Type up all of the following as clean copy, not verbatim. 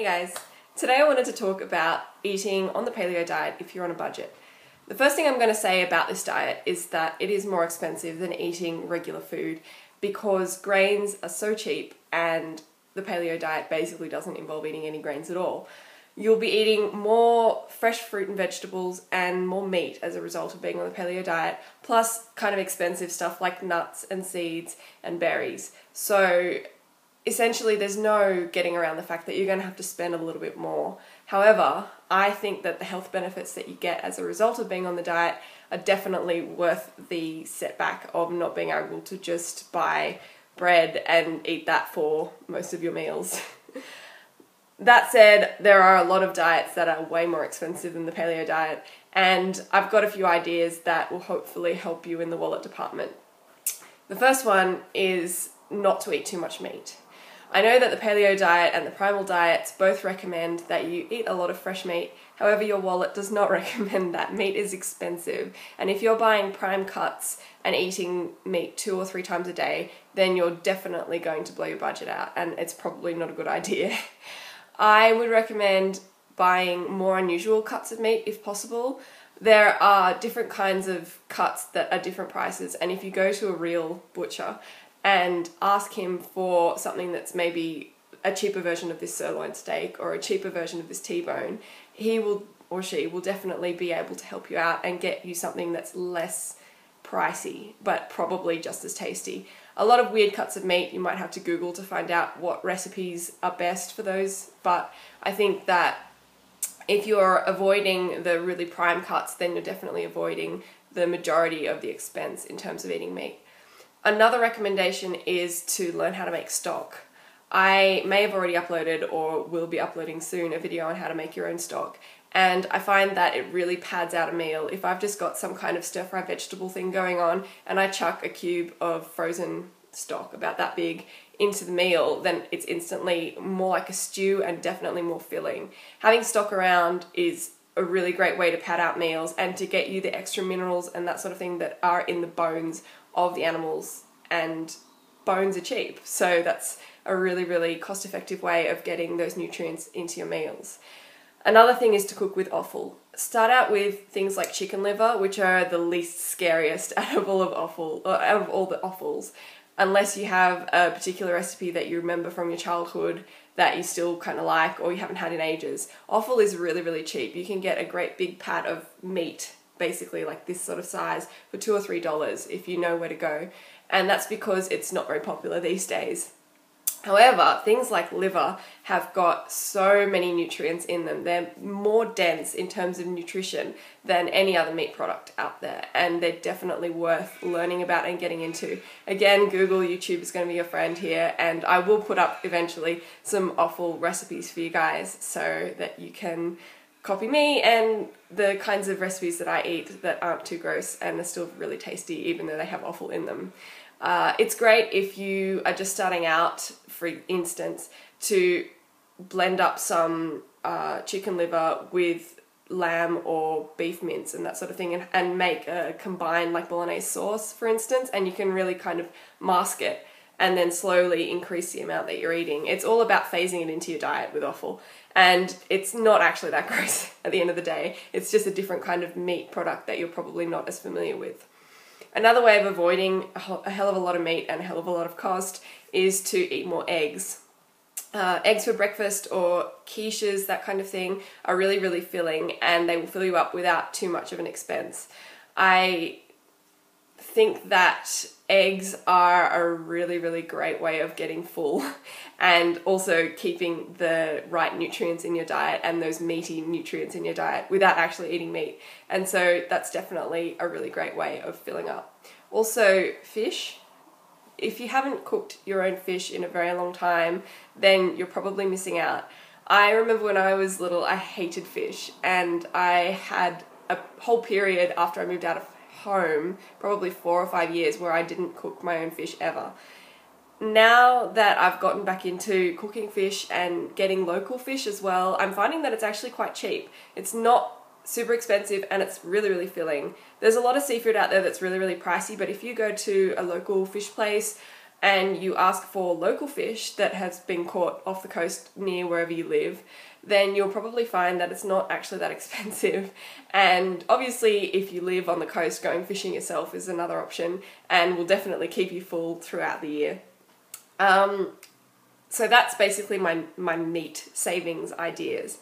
guys, today I wanted to talk about eating on the paleo diet if you're on a budget. The first thing I'm going to say about this diet is that it is more expensive than eating regular food because grains are so cheap and the paleo diet basically doesn't involve eating any grains at all. You'll be eating more fresh fruit and vegetables and more meat as a result of being on the paleo diet, plus kind of expensive stuff like nuts and seeds and berries. So essentially there's no getting around the fact that you're going to have to spend a little bit more. However, I think that the health benefits that you get as a result of being on the diet are definitely worth the setback of not being able to just buy bread and eat that for most of your meals. That said, there are a lot of diets that are way more expensive than the paleo diet, and I've got a few ideas that will hopefully help you in the wallet department. The first one is not to eat too much meat. I know that the paleo diet and the primal diets both recommend that you eat a lot of fresh meat. However, your wallet does not recommend that. Meat is expensive, and if you're buying prime cuts and eating meat 2 or 3 times a day, then you're definitely going to blow your budget out, and it's probably not a good idea. I would recommend buying more unusual cuts of meat if possible. There are different kinds of cuts that are different prices, and if you go to a real butcher and ask him for something that's maybe a cheaper version of this sirloin steak or a cheaper version of this T-bone, he will or she will definitely be able to help you out and get you something that's less pricey but probably just as tasty. A lot of weird cuts of meat you might have to Google to find out what recipes are best for those, but I think that if you're avoiding the really prime cuts, then you're definitely avoiding the majority of the expense in terms of eating meat. Another recommendation is to learn how to make stock. I may have already uploaded or will be uploading soon a video on how to make your own stock, and I find that it really pads out a meal. If I've just got some kind of stir-fry vegetable thing going on and I chuck a cube of frozen stock about that big into the meal, then it's instantly more like a stew and definitely more filling. Having stock around is a really great way to pad out meals and to get you the extra minerals and that sort of thing that are in the bones of the animals, and bones are cheap, so that's a really cost-effective way of getting those nutrients into your meals. Another thing is to cook with offal. Start out with things like chicken liver, which are the least scariest out of all the offals, unless you have a particular recipe that you remember from your childhood that you still kind of like or you haven't had in ages. Offal is really cheap. You can get a great big pat of meat, basically like this sort of size, for $2 or $3 if you know where to go, and that's because it's not very popular these days. However, things like liver have got so many nutrients in them. They're more dense in terms of nutrition than any other meat product out there, and they're definitely worth learning about and getting into. Again, Google, YouTube is going to be your friend here, and I will put up eventually some offal recipes for you guys so that you can copy me and the kinds of recipes that I eat that aren't too gross and are still really tasty even though they have offal in them. It's great if you are just starting out, for instance, to blend up some chicken liver with lamb or beef mince and that sort of thing, and make a combined like bolognese sauce, for instance, and you can really kind of mask it and then slowly increase the amount that you're eating. It's all about phasing it into your diet with offal, and it's not actually that gross at the end of the day. It's just a different kind of meat product that you're probably not as familiar with. Another way of avoiding a hell of a lot of meat and a hell of a lot of cost is to eat more eggs. Eggs for breakfast or quiches, that kind of thing, are really filling, and they will fill you up without too much of an expense. I think that eggs are a really great way of getting full and also keeping the right nutrients in your diet and those meaty nutrients in your diet without actually eating meat. And so that's definitely a really great way of filling up. Also, fish. If you haven't cooked your own fish in a very long time, then you're probably missing out. I remember when I was little, I hated fish, and I had a whole period after I moved out of home, probably 4 or 5 years, where I didn't cook my own fish ever. Now that I've gotten back into cooking fish and getting local fish as well, I'm finding that it's actually quite cheap. It's not super expensive and it's really filling. There's a lot of seafood out there that's really pricey, but if you go to a local fish place and you ask for local fish that has been caught off the coast near wherever you live, then you'll probably find that it's not actually that expensive. And obviously if you live on the coast, going fishing yourself is another option and will definitely keep you full throughout the year. So that's basically my meat savings ideas.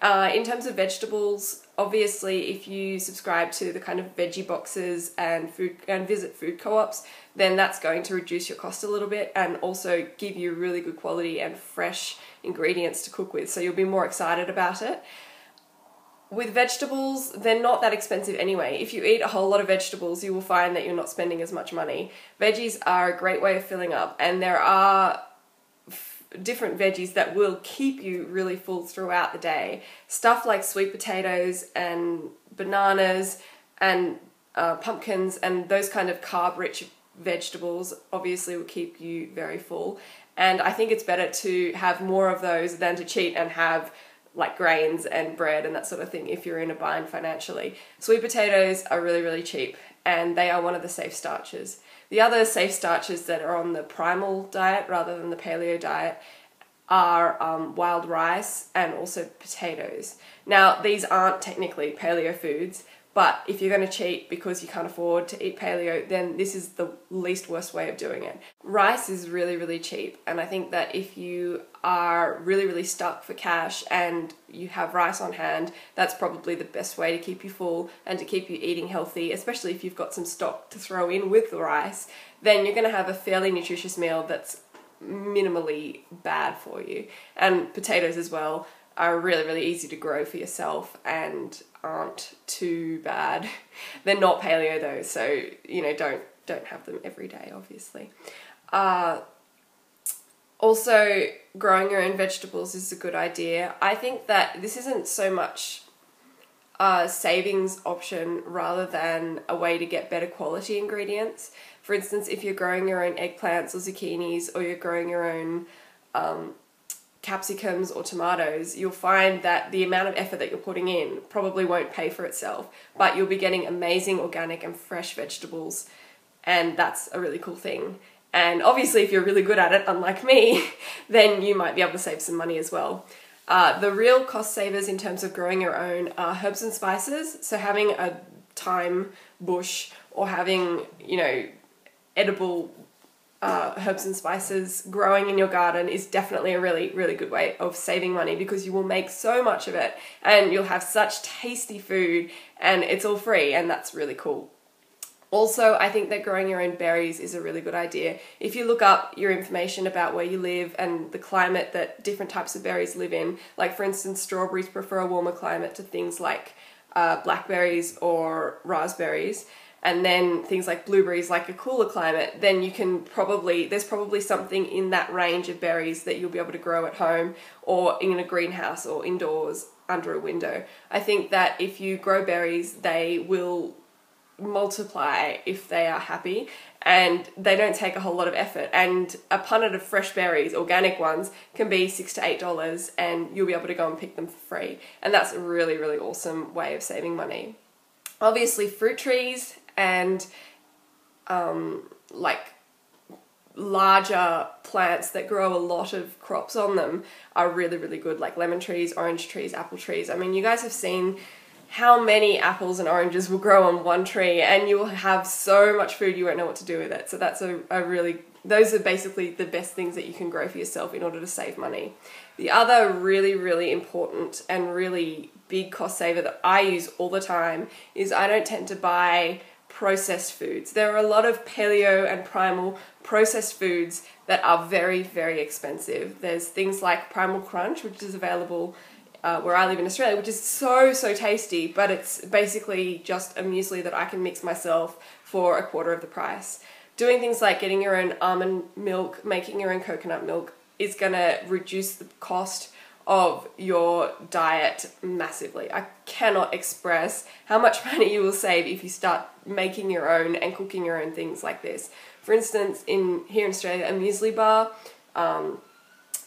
In terms of vegetables, obviously if you subscribe to the kind of veggie boxes and visit food co-ops, then that's going to reduce your cost a little bit and also give you really good quality and fresh ingredients to cook with, so you'll be more excited about it. With vegetables, they're not that expensive anyway. If you eat a whole lot of vegetables, you will find that you're not spending as much money. Veggies are a great way of filling up, and there are different veggies that will keep you really full throughout the day. Stuff like sweet potatoes and bananas and pumpkins and those kind of carb-rich vegetables obviously will keep you very full. And I think it's better to have more of those than to cheat and have like grains and bread and that sort of thing if you're in a bind financially. Sweet potatoes are really, really cheap, and they are one of the safe starches. The other safe starches that are on the primal diet rather than the paleo diet are wild rice and also potatoes. Now, these aren't technically paleo foods, but if you're going to cheat because you can't afford to eat paleo, then this is the least worst way of doing it. Rice is really, really cheap, and I think that if you are really, really stuck for cash and you have rice on hand, that's probably the best way to keep you full and to keep you eating healthy, especially if you've got some stock to throw in with the rice. Then you're going to have a fairly nutritious meal that's minimally bad for you. And potatoes as well are really, really easy to grow for yourself and aren't too bad. They're not paleo though, so you know, don't have them every day, obviously. Also, growing your own vegetables is a good idea. I think that this isn't so much a savings option rather than a way to get better quality ingredients. For instance, if you're growing your own eggplants or zucchinis, or you're growing your own capsicums or tomatoes, you'll find that the amount of effort that you're putting in probably won't pay for itself, but you'll be getting amazing organic and fresh vegetables, and that's a really cool thing. And obviously if you're really good at it, unlike me, then you might be able to save some money as well. The real cost savers in terms of growing your own are herbs and spices. So having a thyme bush or having, you know, edible herbs and spices growing in your garden is definitely a really, really good way of saving money, because you will make so much of it and you'll have such tasty food and it's all free, and that's really cool. Also, I think that growing your own berries is a really good idea. If you look up your information about where you live and the climate that different types of berries live in, like for instance, strawberries prefer a warmer climate to things like blackberries or raspberries, and then things like blueberries like a cooler climate, then you can there's probably something in that range of berries that you'll be able to grow at home or in a greenhouse or indoors under a window. I think that if you grow berries, they will multiply if they are happy, and they don't take a whole lot of effort, and a punnet of fresh berries, organic ones, can be $6 to $8 and you'll be able to go and pick them for free, and that's a really, really awesome way of saving money. Obviously fruit trees and like larger plants that grow a lot of crops on them are really, really good, like lemon trees, orange trees, apple trees. I mean, you guys have seen how many apples and oranges will grow on one tree, and you will have so much food you won't know what to do with it. So that's those are basically the best things that you can grow for yourself in order to save money. The other really, really important and really big cost saver that I use all the time is I don't tend to buy processed foods. There are a lot of paleo and primal processed foods that are very, very expensive. There's things like Primal Crunch, which is available where I live in Australia, which is so, so tasty, but it's basically just a muesli that I can mix myself for a quarter of the price. Doing things like getting your own almond milk, making your own coconut milk is going to reduce the cost of your diet massively. I cannot express how much money you will save if you start making your own and cooking your own things like this. For instance, here in Australia, a muesli bar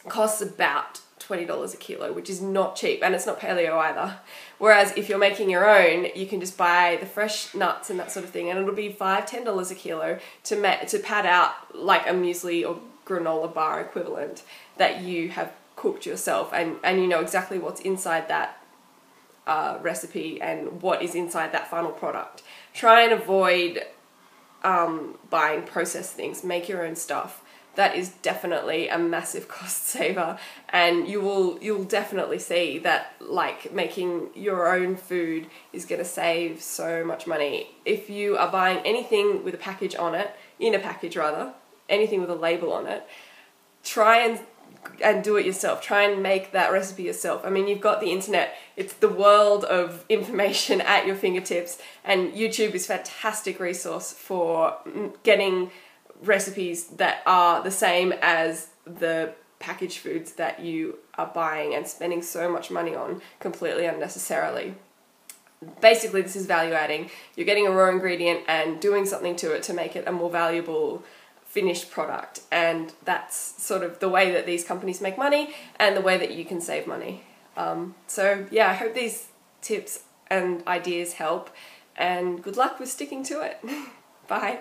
costs about $20 a kilo, which is not cheap, and it's not paleo either. Whereas if you're making your own, you can just buy the fresh nuts and that sort of thing, and it'll be $5–10 a kilo to pad out like a muesli or granola bar equivalent that you have cooked yourself, and you know exactly what's inside that recipe and what is inside that final product. Try and avoid buying processed things. Make your own stuff. That is definitely a massive cost saver, and you'll definitely see that like making your own food is going to save so much money. If you are buying anything with a package on it, in a package rather, anything with a label on it, try and do it yourself. Try and make that recipe yourself. I mean, you've got the internet. It's the world of information at your fingertips, and YouTube is a fantastic resource for getting recipes that are the same as the packaged foods that you are buying and spending so much money on completely unnecessarily. Basically, this is value adding. You're getting a raw ingredient and doing something to it to make it a more valuable finished product, and that's sort of the way that these companies make money and the way that you can save money. So yeah, I hope these tips and ideas help, and good luck with sticking to it. Bye.